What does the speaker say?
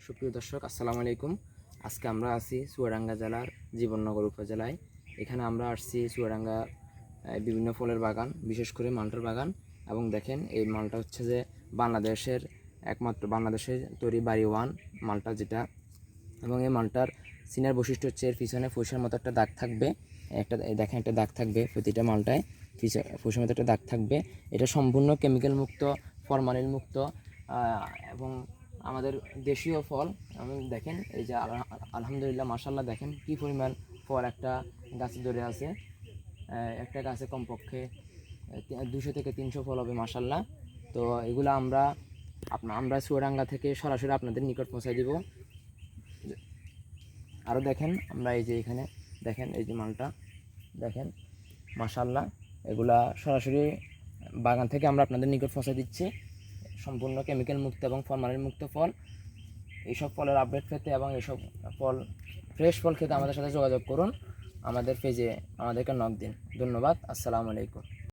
সুপ্রিয় দর্শক, আসসালামু আলাইকুম। আজকে আমরা আছি চুয়াডাঙ্গা জেলার জীবননগর উপজেলায়। এখানে আমরা আসছি চুয়াডাঙ্গা বিভিন্ন ফলের বাগান, বিশেষ করে মালটার বাগান। এবং দেখেন, এই মালটা হচ্ছে যে বাংলাদেশের একমাত্র বাংলাদেশের তৈরি বাড়ি ওয়ান মালটা যেটা। এবং এই মালটার সিনার বৈশিষ্ট্য হচ্ছে এর পিছনে ফুসের মতো একটা দাগ থাকবে। দেখেন, একটা দাগ থাকবে প্রতিটা মালটায়, ফুসের মতো একটা দাগ থাকবে। এটা সম্পূর্ণ কেমিক্যাল মুক্ত, ফরমালিন মুক্ত এবং আমাদের দেশীয় ফল। দেখেন, এই যে আলহামদুলিল্লাহ, মাশাআল্লাহ, দেখেন কি পরিমাণ ফল একটা গাছে ধরে আছে। একটা গাছে কমপক্ষে 200 থেকে 300 ফল হবে, মাশাআল্লাহ। তো এগুলো আমরা চুয়াডাঙ্গা থেকে সরাসরি আপনাদের নিকট পৌঁছে দিব। আরও দেখেন, আমরা এই যে এখানে দেখেন, এই যে মালটা দেখেন, মাশাআল্লাহ, এগুলা সরাসরি বাগান থেকে আমরা আপনাদের নিকট পৌঁছে দিচ্ছি। সম্পূর্ণ কেমিক্যাল মুক্ত এবং ফরমালিন মুক্ত ফল। এইসব ফলের আপডেট পেতে এবং এইসব ফল, ফ্রেশ ফল খেতে আমাদের সাথে যোগাযোগ করুন। আমাদের পেজে আমাদেরকে নক দিন। ধন্যবাদ। আসসালামু আলাইকুম।